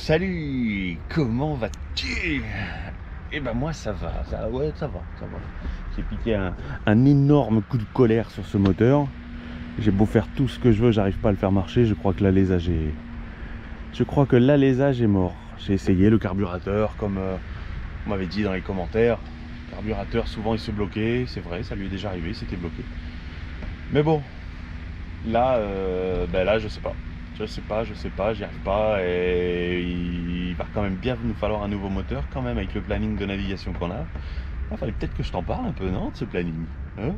Salut, comment vas-tu? Eh ben moi ça va, ouais ça va. J'ai piqué un énorme coup de colère sur ce moteur. J'ai beau faire tout ce que je veux, j'arrive pas à le faire marcher. Je crois que l'alésage est mort. J'ai essayé le carburateur comme on m'avait dit dans les commentaires. Le carburateur souvent il se bloquait, c'est vrai, ça lui est déjà arrivé, c'était bloqué. Mais bon, là, là je sais pas, j'y arrive pas et il va quand même bien nous falloir un nouveau moteur quand même avec le planning de navigation qu'on a. Il fallait peut-être que je t'en parle un peu, non, de ce planning, hein?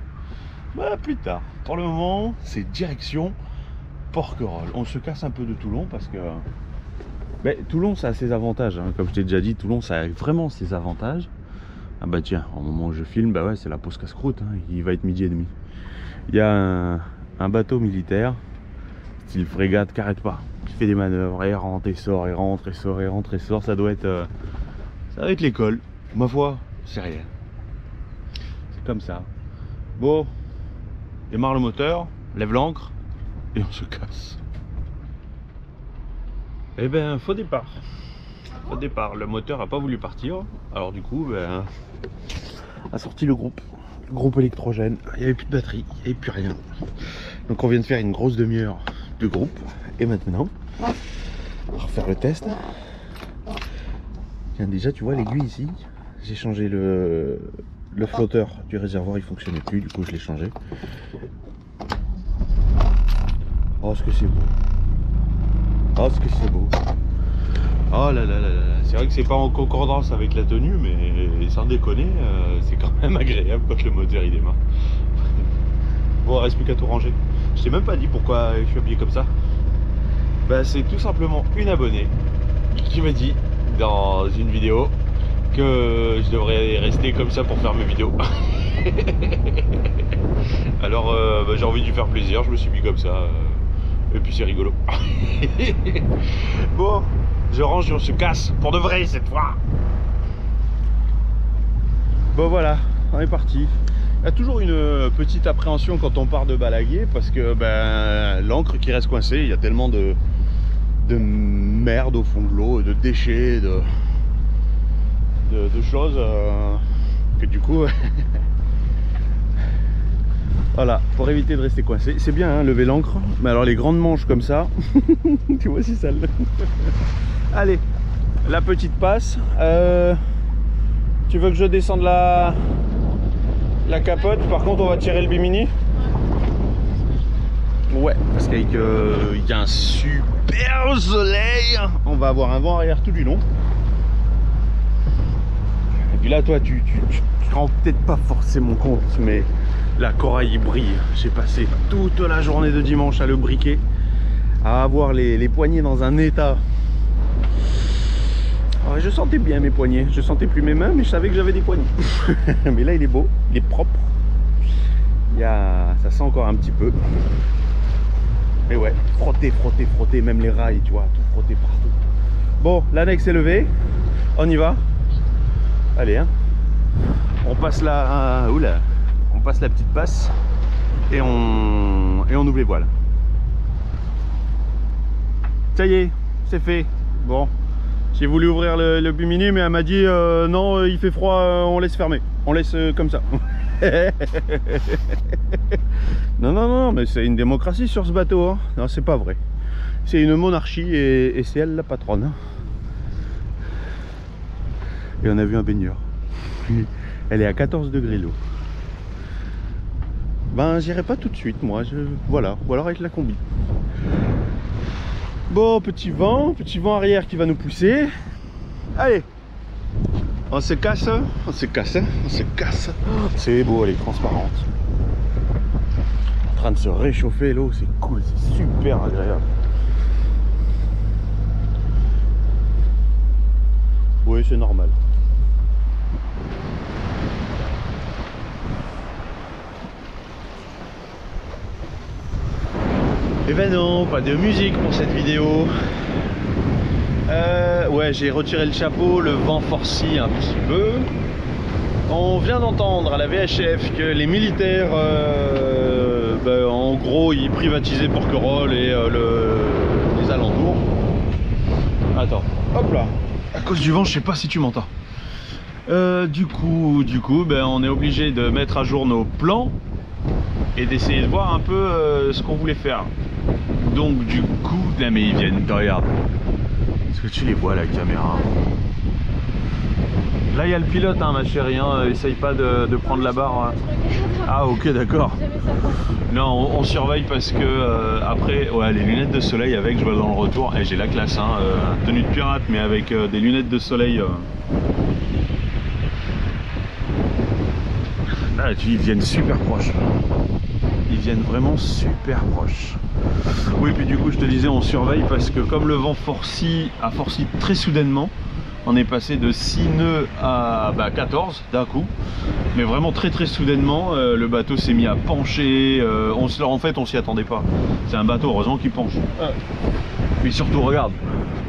Bah, plus tard. Pour le moment, c'est direction Porquerolles. On se casse un peu de Toulon parce que Toulon ça a ses avantages, hein. Comme je t'ai déjà dit, Toulon ça a vraiment ses avantages. Ah bah tiens, au moment où je filme, bah ouais, c'est la pause casse-croûte, hein. Il va être 12h30. Il y a un bateau militaire style frégate qui n'arrête pas, qui fait des manœuvres, et rentre et sort, et rentre et sort, et rentre et sort. Ça doit être l'école. Ma foi, c'est rien. C'est comme ça. Bon, démarre le moteur, lève l'ancre et on se casse. Eh ben, faux départ. Faux départ. Le moteur a pas voulu partir. Alors du coup, a sorti le groupe électrogène. Il n'y avait plus de batterie, il n'y avait plus rien. Donc on vient de faire une grosse demi-heure de groupe. Et maintenant, on va refaire le test. Tiens, déjà, tu vois l'aiguille ici. J'ai changé le flotteur du réservoir, il fonctionnait plus. Du coup, je l'ai changé. Oh, ce que c'est beau. Oh, ce que c'est beau. Oh là là là là. C'est vrai que c'est pas en concordance avec la tenue, mais sans déconner, c'est quand même agréable quand le moteur il démarre. Bon, il reste plus qu'à tout ranger. Je t'ai même pas dit pourquoi je suis habillé comme ça. Bah, c'est tout simplement une abonnée qui m'a dit dans une vidéo que je devrais rester comme ça pour faire mes vidéos. Alors j'ai envie de lui faire plaisir, je me suis mis comme ça. Et puis c'est rigolo. Bon, je range et on se casse pour de vrai cette fois. Bon voilà, on est parti. Il y a toujours une petite appréhension quand on part de balaguer parce que l'ancre qui reste coincée, il y a tellement de merde au fond de l'eau, de déchets, de choses que du coup voilà, pour éviter de rester coincé, c'est bien, hein, lever l'ancre, mais alors les grandes manches comme ça, tu vois, c'est sale. Allez, la petite passe. Tu veux que je descende la capote? Par contre, on va tirer le bimini. Ouais, parce qu'avec il y a un super soleil, on va avoir un vent arrière tout du long. Et puis là, toi, tu te rends peut-être pas forcément compte, mais la corail brille. J'ai passé toute la journée de dimanche à le briquer, à avoir les poignets dans un état. Alors, je sentais bien mes poignets, je sentais plus mes mains, mais je savais que j'avais des poignets. Mais là, il est beau, il est propre. Ça sent encore un petit peu. Mais ouais, frotter, même les rails, tu vois, tout frotter partout. Bon, l'annexe est levée, on y va. Allez, hein. On passe la... oula. On passe la petite passe et on ouvre les voiles. Ça y est, c'est fait. Bon, j'ai voulu ouvrir le bimini, mais elle m'a dit non, il fait froid, on laisse fermer. On laisse comme ça. Non, mais c'est une démocratie sur ce bateau, hein. Non, c'est pas vrai. C'est une monarchie et c'est elle la patronne. Et on a vu un baigneur. Elle est à 14 degrés l'eau. J'irai pas tout de suite, moi. Voilà, ou alors avec la combi. Bon, petit vent arrière qui va nous pousser. Allez, on se casse, on se casse. C'est beau, elle est transparente. En train de se réchauffer l'eau, c'est cool, c'est super agréable. Oui, c'est normal. Et ben non, pas de musique pour cette vidéo. Ouais, j'ai retiré le chapeau, le vent forcit un petit peu. On vient d'entendre à la VHF que les militaires, en gros, ils privatisaient Porquerolles et les alentours. Attends, Hop là. À cause du vent, je sais pas si tu m'entends. Du coup, ben, on est obligé de mettre à jour nos plans et d'essayer de voir un peu ce qu'on voulait faire. Donc du coup, là mais ils viennent, regarde. Est-ce que tu les vois à la caméra? Là il y a le pilote hein, ma chérie, hein. Essaye pas de prendre la barre. Ah ok d'accord. Non on surveille parce que après ouais, les lunettes de soleil avec je vois dans le retour et j'ai la classe hein, tenue de pirate mais avec des lunettes de soleil. Là ils viennent super proches. Ils viennent vraiment super proches. Oui puis du coup je te disais on surveille parce que comme le vent a forci très soudainement, on est passé de 6 nœuds à 14 d'un coup, mais vraiment très soudainement le bateau s'est mis à pencher, en fait on s'y attendait pas, c'est un bateau heureusement qui penche. Puis surtout regarde,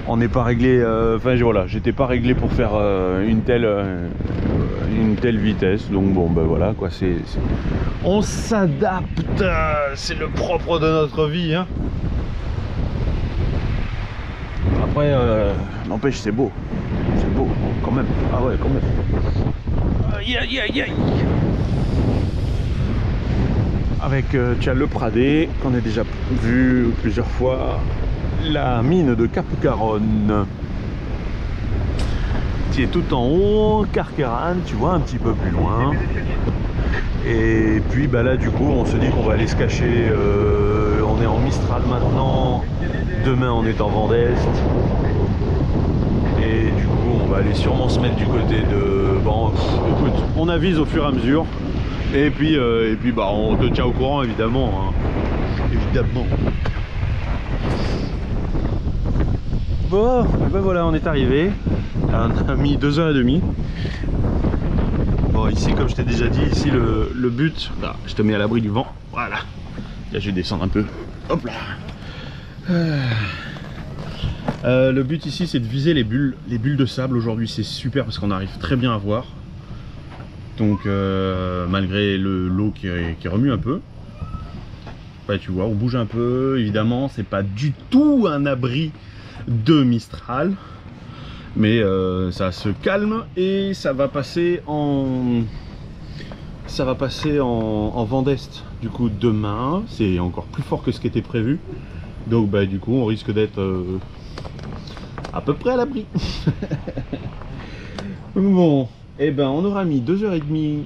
on n'est pas réglé, enfin voilà, j'étais pas réglé pour faire une telle vitesse, donc bon ben voilà quoi, on s'adapte, c'est le propre de notre vie hein. Après n'empêche c'est beau quand même, ah ouais quand même. Aïe aïe aïe aïe. Avec tiens, le Pradé qu'on a déjà vu plusieurs fois, la mine de Cap Caronne qui est tout en haut, Carqueiranne tu vois un petit peu plus loin. Et puis bah là du coup on se dit qu'on va aller se cacher, on est en Mistral maintenant, demain on est en vent d'Est. Et du coup on va aller sûrement se mettre du côté de... Bon écoute, on avise au fur et à mesure. Et puis bah on te tient au courant évidemment hein. Évidemment. Bon, et ben voilà on est arrivé. On a mis 2h30. Bon ici comme je t'ai déjà dit, ici le but... Là, je te mets à l'abri du vent. Voilà. Là je vais descendre un peu. Hop là. Le but ici c'est de viser les bulles de sable. Aujourd'hui c'est super parce qu'on arrive très bien à voir. Donc malgré l'eau qui remue un peu, ouais, tu vois on bouge un peu. Évidemment c'est pas du tout un abri de Mistral, mais ça se calme et ça va passer en vent d'Est. Du coup demain c'est encore plus fort que ce qui était prévu. Donc bah du coup on risque d'être à peu près à l'abri. Bon, et ben on aura mis 2h30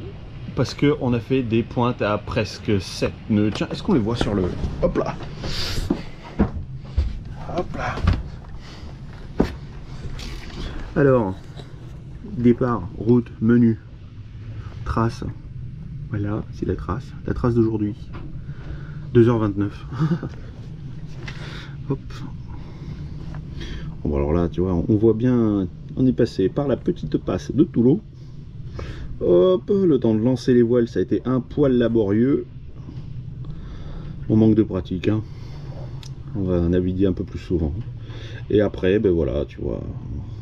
parce que on a fait des pointes à presque 7 nœuds. Tiens, est-ce qu'on les voit sur le... Hop là. Hop là. Alors, départ, route, menu, trace. Voilà, c'est la trace d'aujourd'hui. 2h29. Hop. Bon, alors là, tu vois, on voit bien, on est passé par la petite passe de Toulon. Hop, le temps de lancer les voiles, ça a été un poil laborieux. On manque de pratique, hein. On va naviguer un peu plus souvent. Et après, ben voilà, tu vois,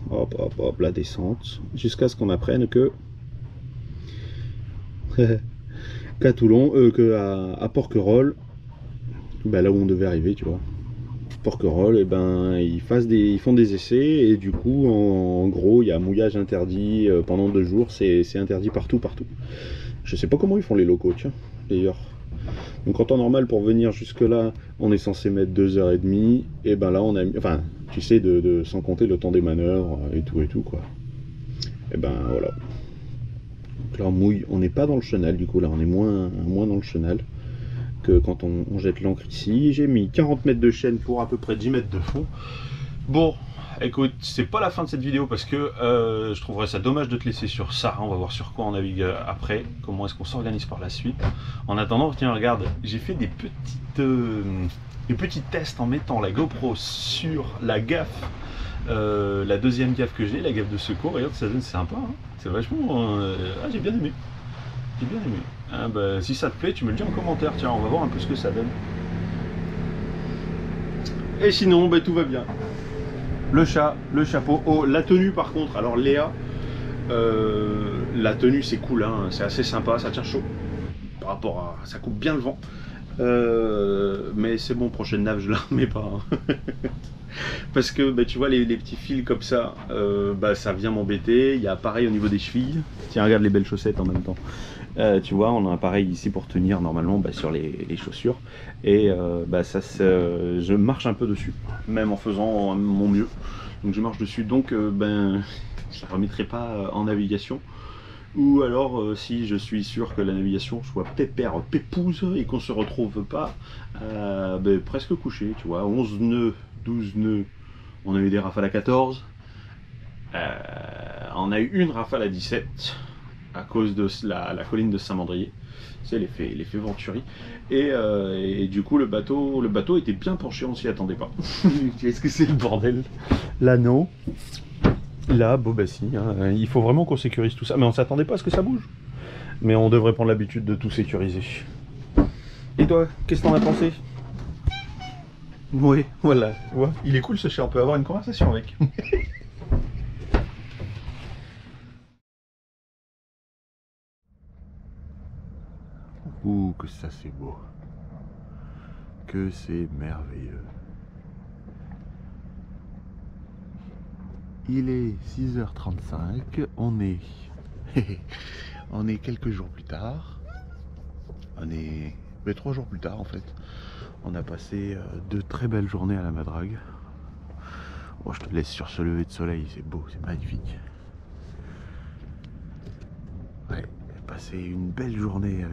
hop, hop, hop, la descente, jusqu'à ce qu'on apprenne que qu'à Toulon, à Porquerolles, ben là où on devait arriver, tu vois. Porquerolles, et ben ils font des essais et du coup en gros il y a mouillage interdit pendant 2 jours, c'est interdit partout. Je sais pas comment ils font les locaux, tiens d'ailleurs. Donc en temps normal pour venir jusque là on est censé mettre 2h30 et ben là on a mis, enfin tu sais sans compter le temps des manœuvres et tout quoi. Et ben voilà. Donc là on mouille, on n'est pas dans le chenal du coup, là on est moins dans le chenal que quand on jette l'ancre ici. J'ai mis 40 mètres de chaîne pour à peu près 10 mètres de fond. Bon, écoute, c'est pas la fin de cette vidéo parce que je trouverais ça dommage de te laisser sur ça. On va voir sur quoi on navigue après, comment est-ce qu'on s'organise par la suite. En attendant, tiens, regarde, j'ai fait des petits tests en mettant la GoPro sur la gaffe, la deuxième gaffe que j'ai, la gaffe de secours. Regarde, ça donne sympa, hein. C'est vachement... j'ai bien aimé. J'ai bien aimé. Ah bah, si ça te plaît, tu me le dis en commentaire. Tiens, on va voir un peu ce que ça donne. Et sinon, bah, tout va bien. Le chat, le chapeau. Oh, la tenue par contre. Alors Léa, la tenue c'est cool, hein, c'est assez sympa, ça tient chaud. Par rapport à... ça coupe bien le vent. Mais c'est bon, prochaine nave, je la remets pas. Hein. Parce que bah, tu vois, les petits fils comme ça, bah, ça vient m'embêter. Il y a pareil au niveau des chevilles. Tiens, regarde les belles chaussettes en même temps. Tu vois, on a un pareil ici pour tenir normalement bah, sur les chaussures. Et bah, ça, je marche un peu dessus, même en faisant mon mieux. Donc je marche dessus, donc ben, je ne la remettrai pas en navigation. Ou alors si je suis sûr que la navigation soit pépère, pépouse et qu'on se retrouve pas ben, presque couché, tu vois, 11 nœuds, 12 nœuds, on a eu des rafales à 14, on a eu une rafale à 17 à cause de la colline de Saint-Mandrier, c'est l'effet Venturi, et du coup le bateau était bien penché, on s'y attendait pas. Qu'est-ce que c'est le bordel? Là non. Là, bon bah si, hein, il faut vraiment qu'on sécurise tout ça, mais on s'attendait pas à ce que ça bouge. Mais on devrait prendre l'habitude de tout sécuriser. Et toi, qu'est-ce que t'en as pensé? Oui, voilà, tu vois, il est cool ce chien, on peut avoir une conversation avec. Ouh, que ça c'est beau. Que c'est merveilleux. Il est 6h35, on est quelques jours plus tard. On est 3 jours plus tard en fait. On a passé de très belles journées à la Madrague. Bon, je te laisse sur ce lever de soleil, c'est beau, c'est magnifique. Ouais, j'ai passé une belle journée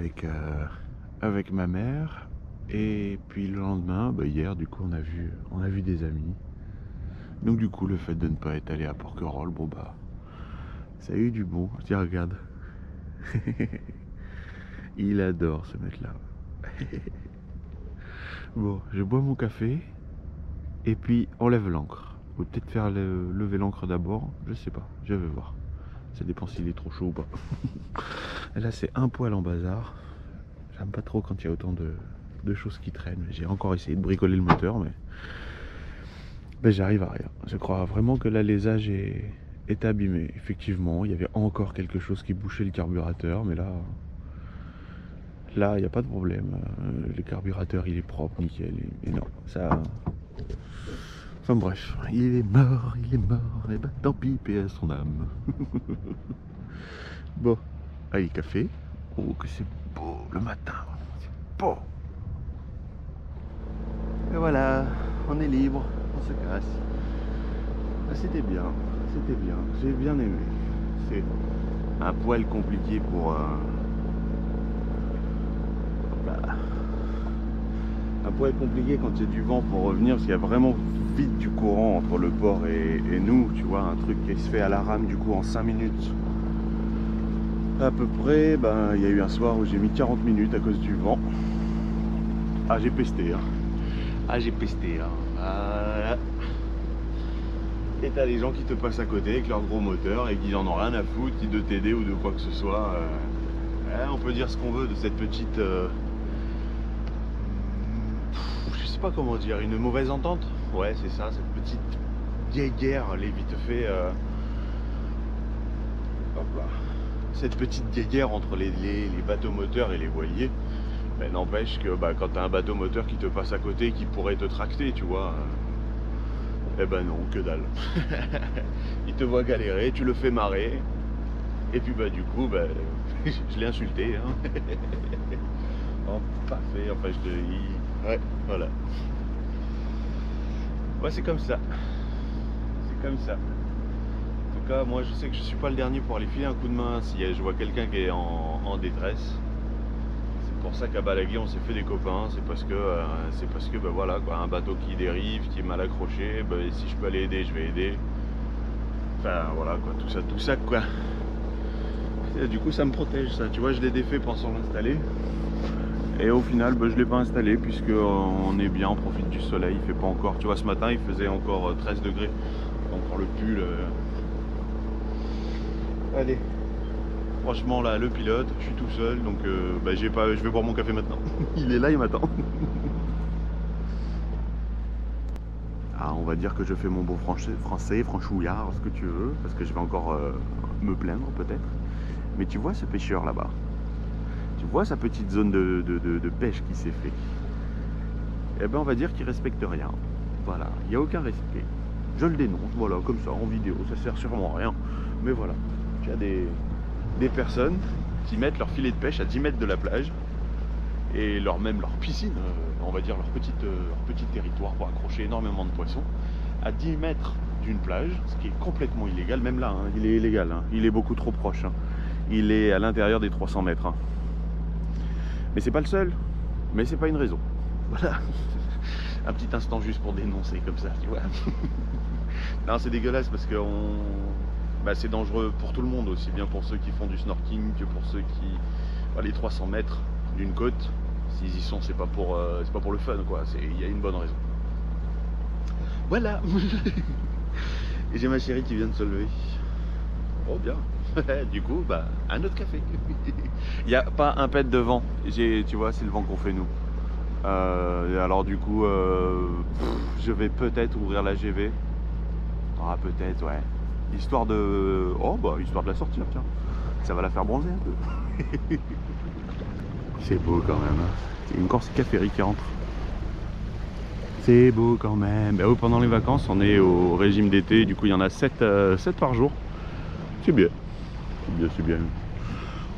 avec ma mère. Et puis le lendemain, bah hier du coup on a vu des amis. Donc du coup le fait de ne pas être allé à Porquerolles, bon bah ça a eu du bon. Tiens regarde. Il adore ce mec là. Bon, je bois mon café et puis on lève l'ancre. Ou peut-être faire lever l'ancre d'abord, je sais pas, je vais voir. Ça dépend s'il est trop chaud ou pas. Là c'est un poil en bazar. J'aime pas trop quand il y a autant de choses qui traînent. J'ai encore essayé de bricoler le moteur mais j'arrive à rien. Je crois vraiment que l'alésage est abîmé. Effectivement, il y avait encore quelque chose qui bouchait le carburateur, mais là il n'y a pas de problème. Le carburateur il est propre, nickel. Et non, ça. Enfin bref, il est mort, et bah tant pis, paix à son âme. Bon, allez, café. Oh, que c'est beau le matin, c'est beau. Et voilà, on est libre, on se casse. Ah, c'était bien, j'ai bien aimé. C'est un poil compliqué pour un poil compliqué quand il y a du vent pour revenir, parce qu'il y a vraiment vite du courant entre le port et nous, tu vois, un truc qui se fait à la rame du coup en 5 minutes. À peu près, ben, il y a eu un soir où j'ai mis 40 minutes à cause du vent. Ah, j'ai pesté, hein. Ah, j'ai pesté, hein. Voilà. Et t'as des gens qui te passent à côté avec leur gros moteur et qui en ont rien à foutre de t'aider ou de quoi que ce soit. On peut dire ce qu'on veut de cette petite... je sais pas comment dire, une mauvaise entente. Ouais, c'est ça, cette petite vieille guerre, les vite fait... hop là. Cette petite guerre entre les bateaux moteurs et les voiliers. Mais n'empêche que bah, quand t'as un bateau moteur qui te passe à côté qui pourrait te tracter, tu vois... Eh ben non, que dalle. Il te voit galérer, tu le fais marrer. Et puis bah du coup, bah, je l'ai insulté. Hein. Oh, pas fait, enfin je te dis... Ouais, voilà. Ouais, c'est comme ça. C'est comme ça. En tout cas, moi je sais que je suis pas le dernier pour aller filer un coup de main si je vois quelqu'un qui est en détresse. C'est pour ça qu'à Balaguer on s'est fait des copains, c'est parce que bah, voilà quoi, un bateau qui dérive, qui est mal accroché, bah, si je peux aller aider, je vais aider. Enfin voilà quoi, tout ça quoi. Et du coup ça me protège ça, tu vois, je l'ai défait pensant l'installer. Et au final bah, je l'ai pas installé puisque on est bien, on profite du soleil, il fait pas encore, tu vois, ce matin il faisait encore 13 degrés. Encore le pull. Allez. Franchement là le pilote, je suis tout seul donc bah, je vais boire mon café maintenant. Il est là, il m'attend. Ah, on va dire que je fais mon beau français, franchouillard, ce que tu veux, parce que je vais encore me plaindre peut-être. Mais tu vois ce pêcheur là-bas, tu vois sa petite zone de pêche qui s'est fait. Eh ben on va dire qu'il respecte rien. Voilà, il n'y a aucun respect. Je le dénonce, voilà, comme ça, en vidéo, ça sert sûrement à rien. Mais voilà, tu as des personnes qui mettent leur filet de pêche à 10 mètres de la plage et même leur piscine, on va dire leur petit territoire pour accrocher énormément de poissons, à 10 mètres d'une plage, ce qui est complètement illégal. Même là, hein, il est illégal, hein, il est beaucoup trop proche. Hein. Il est à l'intérieur des 300 mètres. Hein. Mais c'est pas le seul, mais c'est pas une raison. Voilà, un petit instant juste pour dénoncer comme ça, tu vois. Non, c'est dégueulasse parce que c'est dangereux pour tout le monde, aussi bien pour ceux qui font du snorkeling que pour ceux qui... les 300 mètres d'une côte, s'ils y sont, c'est pas pour le fun, quoi. Il y a une bonne raison. Voilà. Et j'ai ma chérie qui vient de se lever. Oh bien. Du coup, un autre café. Il n'y a pas un pet de vent. Tu vois, c'est le vent qu'on fait nous. Alors du coup, je vais peut-être ouvrir la GV. Ah peut-être, ouais. Histoire de... histoire de la sortir, tiens. Ça va la faire bronzer un peu. C'est beau quand même. Hein. C'est une Corse Caférie qui rentre. C'est beau quand même. Pendant les vacances, on est au régime d'été. Du coup, il y en a 7 par jour. C'est bien. C'est bien.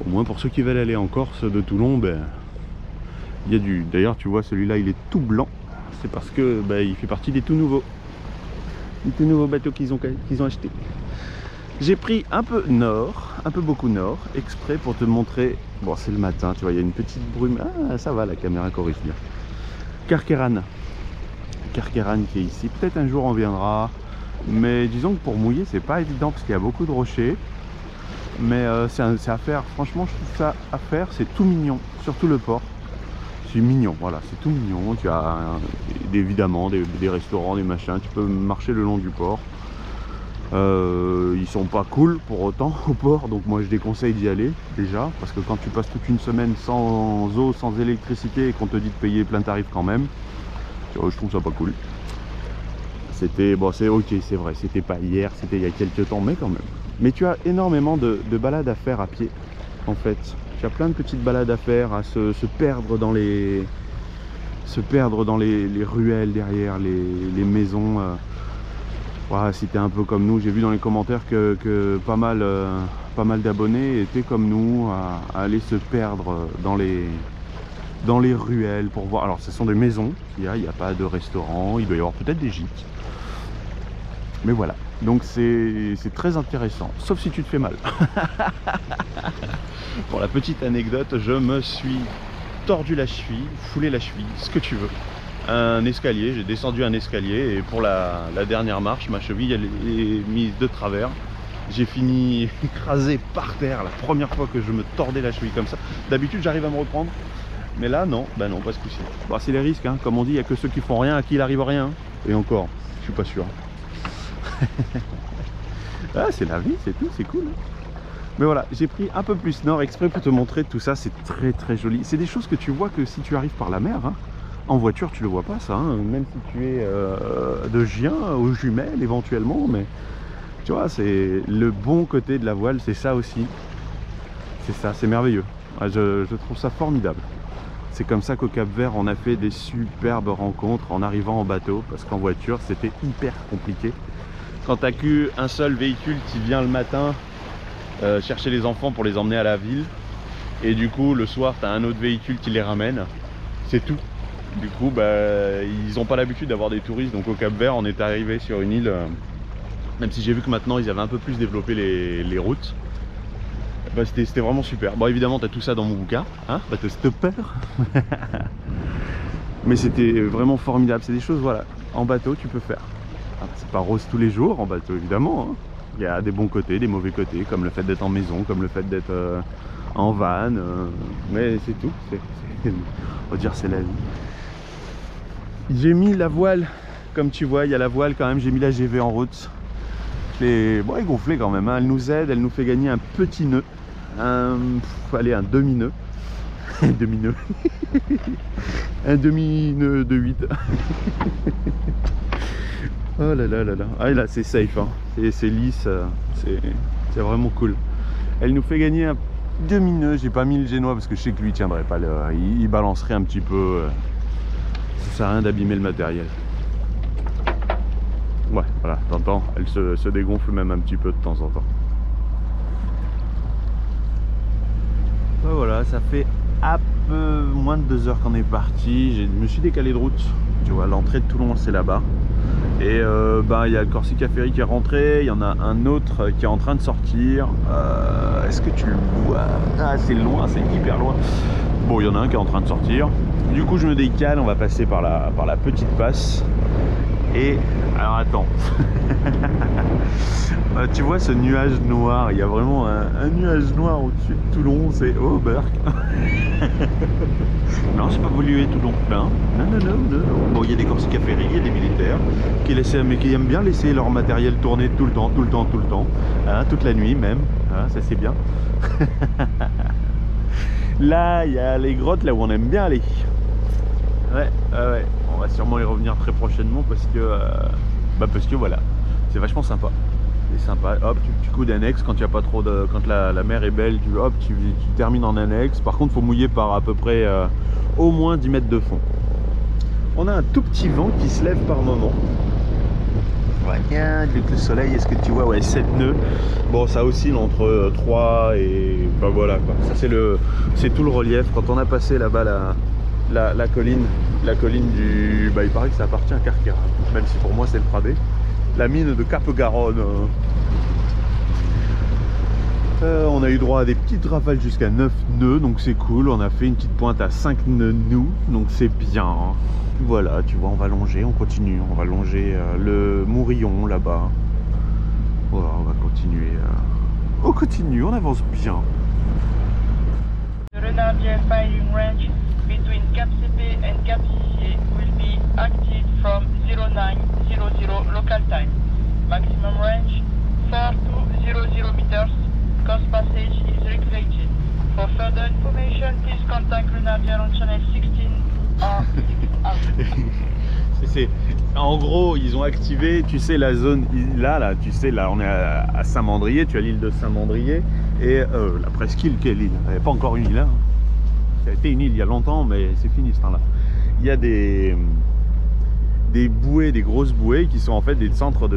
Au moins pour ceux qui veulent aller en Corse de Toulon, il y a du... D'ailleurs, tu vois, celui-là, il est tout blanc. C'est parce que il fait partie des tout nouveaux. Les tout nouveaux bateaux qu'ils ont achetés. J'ai pris un peu nord, un peu beaucoup nord, exprès pour te montrer. Bon, c'est le matin, tu vois, il y a une petite brume. Ah, ça va, la caméra corrige bien. Carqueiranne. Carqueiranne qui est ici. Peut-être un jour on viendra. Mais disons que pour mouiller, c'est pas évident parce qu'il y a beaucoup de rochers. Mais c'est à faire. Franchement, je trouve ça à faire. C'est tout mignon, surtout le port. C'est mignon, voilà, c'est tout mignon. Tu as évidemment des restaurants, des machins. Tu peux marcher le long du port. Ils sont pas cool pour autant au port, donc moi je déconseille d'y aller déjà, parce que quand tu passes toute une semaine sans eau, sans électricité et qu'on te dit de payer plein tarif quand même, je trouve ça pas cool. C'était, c'est ok, c'est vrai, c'était pas hier, c'était il y a quelques temps, mais quand même. Mais tu as énormément de balades à faire à pied, en fait. Tu as plein de petites balades à faire, à se perdre dans les ruelles derrière les maisons. Voilà, si t'es un peu comme nous, j'ai vu dans les commentaires que pas mal d'abonnés étaient comme nous à aller se perdre dans les ruelles pour voir. Alors ce sont des maisons qu'il y a, il n'y a pas de restaurant, il doit y avoir peut-être des gîtes. Mais voilà, donc c'est très intéressant, sauf si tu te fais mal. Pour la petite anecdote, je me suis tordu la cheville, foulé la cheville, ce que tu veux. Un escalier, j'ai descendu un escalier et pour la dernière marche, ma cheville elle est mise de travers. J'ai fini écrasé par terre la première fois que je me tordais la cheville comme ça. D'habitude j'arrive à me reprendre, mais là non, non, pas ce coup-ci. C'est les risques, hein. Comme on dit, il n'y a que ceux qui font rien à qui il arrive rien. Et encore, je suis pas sûr. Ah, c'est la vie, c'est tout, c'est cool. Mais voilà, j'ai pris un peu plus nord exprès pour te montrer tout ça, c'est très très joli. C'est des choses que tu vois que si tu arrives par la mer, hein. En voiture, tu le vois pas ça, hein. Même si tu es de Gien aux Jumelles éventuellement, mais tu vois, c'est le bon côté de la voile, c'est ça aussi. C'est ça, c'est merveilleux. Ouais, je trouve ça formidable. C'est comme ça qu'au Cap-Vert, on a fait des superbes rencontres en arrivant en bateau, parce qu'en voiture, c'était hyper compliqué. Quand tu n'as qu'un seul véhicule qui vient le matin chercher les enfants pour les emmener à la ville, et du coup, le soir, tu as un autre véhicule qui les ramène, c'est tout. Du coup, ils n'ont pas l'habitude d'avoir des touristes, donc au Cap-Vert, on est arrivé sur une île, même si j'ai vu que maintenant, ils avaient un peu plus développé les routes. C'était vraiment super. Bon, évidemment, tu as tout ça dans mon bouquin, hein, bateau stopper. Mais c'était vraiment formidable. C'est des choses, voilà, en bateau, tu peux faire. C'est pas rose tous les jours, en bateau, évidemment. Hein. Il y a des bons côtés, des mauvais côtés, comme le fait d'être en maison, comme le fait d'être en van. Mais c'est tout. On va dire, c'est la vie. J'ai mis la voile, comme tu vois, il y a la voile quand même. J'ai mis la GV en route. Elle est gonflée quand même, hein. Elle nous aide, elle nous fait gagner un petit nœud. Allez, un demi-nœud. Un demi-nœud. Un demi-nœud de 8. Oh là là là là. Ah là, c'est safe, hein. C'est lisse, c'est vraiment cool. Elle nous fait gagner demi-nœud. J'ai pas mis le génois parce que je sais que lui tiendrait pas. Il balancerait un petit peu. Ça sert à rien d'abîmer le matériel. Ouais, voilà, t'entends, elle se dégonfle même un petit peu de temps en temps. Ouais, voilà, ça fait un peu moins de 2 heures qu'on est parti. Je me suis décalé de route. Tu vois, l'entrée de Toulon, c'est là-bas. Et il y a le Corsica Ferry qui est rentré. Il y en a un autre qui est en train de sortir. Est-ce que tu le vois? Ah, c'est loin, c'est hyper loin. Bon, il y en a un qui est en train de sortir. Du coup, je me décale. On va passer par la petite passe. Et alors attends, tu vois ce nuage noir, il y a vraiment un nuage noir au-dessus de Toulon, c'est Auberc. Non, c'est pas pollué Toulon, non. Bon, il y a des Corsica Ferry, il y a des militaires qui aiment bien laisser leur matériel tourner tout le temps, hein, toute la nuit même, hein, ça c'est bien. Là, il y a les grottes là où on aime bien aller. Ouais. On va sûrement y revenir très prochainement parce que voilà, c'est vachement sympa. C'est sympa. Hop, tu coudes annexe quand il y a pas trop de, quand la mer est belle, tu termines en annexe. Par contre, faut mouiller par à peu près au moins 10 mètres de fond. On a un tout petit vent qui se lève par moment. Ouais, avec le soleil, est-ce que tu vois, ouais, 7 nœuds. Bon, ça oscille entre 3 et bah voilà quoi. Ça c'est tout le relief. Quand on a passé là-bas la colline du... il paraît que ça appartient à Carquera, même si pour moi c'est le Pradé. La mine de Cap-Garonne. On a eu droit à des petites rafales jusqu'à 9 nœuds, donc c'est cool. On a fait une petite pointe à 5 nœuds nous, donc c'est bien. Voilà, tu vois, on va longer, on continue. On va longer le Mourillon là-bas. Voilà, on va continuer. On continue, on avance bien. The Renardier firing range between Cap CP and Cap CC will be active from 0900 local time. Maximum range 4200 meters. Coast passage is regulated. For further information, please contact Renardier on channel 16 or 6 out. En gros, ils ont activé, tu sais, la zone là, tu sais, là, on est à Saint-Mandrier, tu as l'île de Saint-Mandrier et la presqu'île, quelle île? Elle n'est pas encore une île, hein. Ça a été une île il y a longtemps, mais c'est fini ce temps-là. Il y a des bouées, des grosses bouées qui sont en fait des centres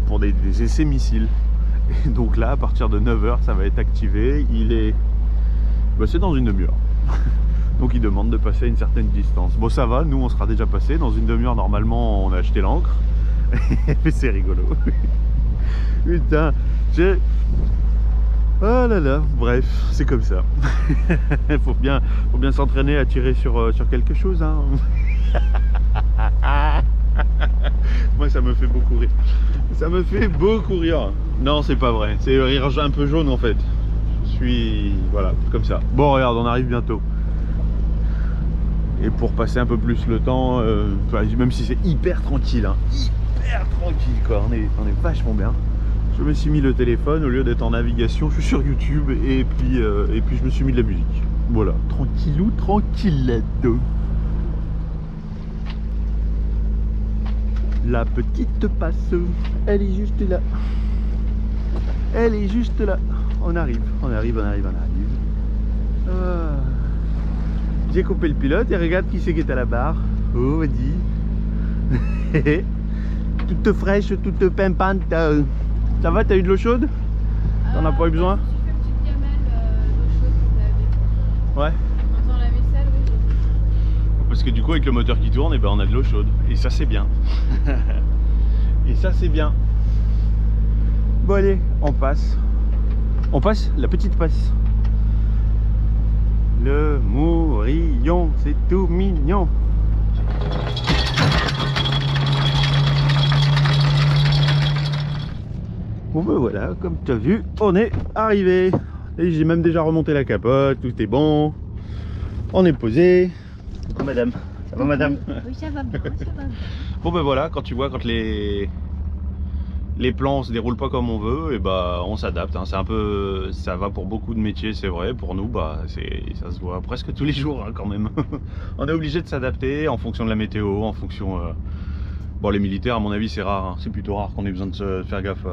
pour des essais missiles. Et donc là, à partir de 9 h, ça va être activé. C'est dans une demi-heure. Donc il demande de passer à une certaine distance. Bon, ça va, nous on sera déjà passé. Dans une demi-heure, normalement, on a acheté l'ancre. Mais c'est rigolo. Putain, oh là là, bref, c'est comme ça. faut bien s'entraîner à tirer sur quelque chose, hein. Moi, ça me fait beaucoup rire. Ça me fait beaucoup rire. Non, c'est pas vrai. C'est rire un peu jaune en fait. Je suis... Voilà, comme ça. Bon, regarde, on arrive bientôt. Et pour passer un peu plus le temps, même si c'est hyper tranquille, hein, hyper tranquille quoi, on est vachement bien. Je me suis mis le téléphone, au lieu d'être en navigation, je suis sur YouTube et puis je me suis mis de la musique. Voilà, tranquillou, tranquillado. La petite passe, elle est juste là. Elle est juste là. On arrive. J'ai coupé le pilote et regarde qui c'est qui est à la barre. Oh, vas-y. Toute fraîche, toute pimpante. Ça va, t'as eu de l'eau chaude? T'en as pas eu besoin? J'ai fait une petite gamelle d'eau chaude pour laver. Ouais. Dans la vaisselle, oui. Parce que du coup, avec le moteur qui tourne, on a de l'eau chaude. Et ça, c'est bien. Et ça, c'est bien. Bon, allez, on passe. On passe la petite passe. Le Mourillon, c'est tout mignon. Bon ben voilà, comme tu as vu, on est arrivé. Et j'ai même déjà remonté la capote, tout est bon. On est posé. Coucou madame. Ça va madame? Oui, ça va bien, ça va bien. Bon ben voilà, quand tu vois, quand les plans se déroulent pas comme on veut, et bah on s'adapte, hein. C'est un peu, ça va pour beaucoup de métiers, c'est vrai. Pour nous, bah ça se voit presque tous les jours, hein, quand même. On est obligé de s'adapter en fonction de la météo, en fonction. Bon, les militaires, à mon avis, c'est rare, hein. C'est plutôt rare qu'on ait besoin de se faire gaffe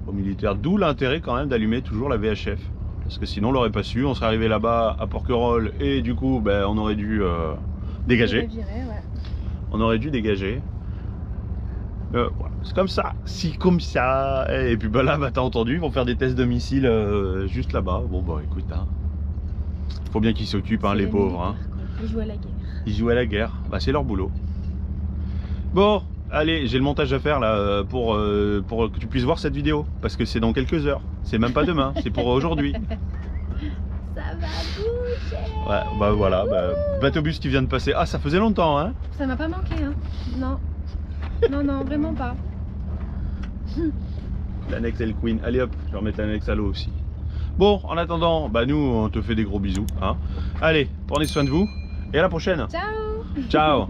aux militaires. D'où l'intérêt quand même d'allumer toujours la VHF. Parce que sinon on l'aurait pas su, on serait arrivé là-bas à Porquerolles et du coup ben, on aurait dû dégager. On aurait dû dégager. Voilà. C'est comme ça, si comme ça. Et puis bah là, bah, t'as entendu, ils vont faire des tests de missiles juste là-bas. Bon bah écoute, hein. Faut bien qu'ils s'occupent, hein, les pauvres. Hein. Ils jouent à la guerre. Ils jouent à la guerre, bah c'est leur boulot. Bon, allez, j'ai le montage à faire là pour que tu puisses voir cette vidéo. Parce que c'est dans quelques heures, c'est même pas demain, c'est pour aujourd'hui. Ça va bouger. Ouais, bah voilà, bah, bateau-bus qui vient de passer. Ah, ça faisait longtemps, hein. Ça m'a pas manqué, hein. Non. Non, non, vraiment pas. L'annexe et le Queen. Allez hop, je vais remettre l'annexe à l'eau aussi. Bon, en attendant, bah nous, on te fait des gros bisous. Hein. Allez, prenez soin de vous. Et à la prochaine. Ciao. Ciao.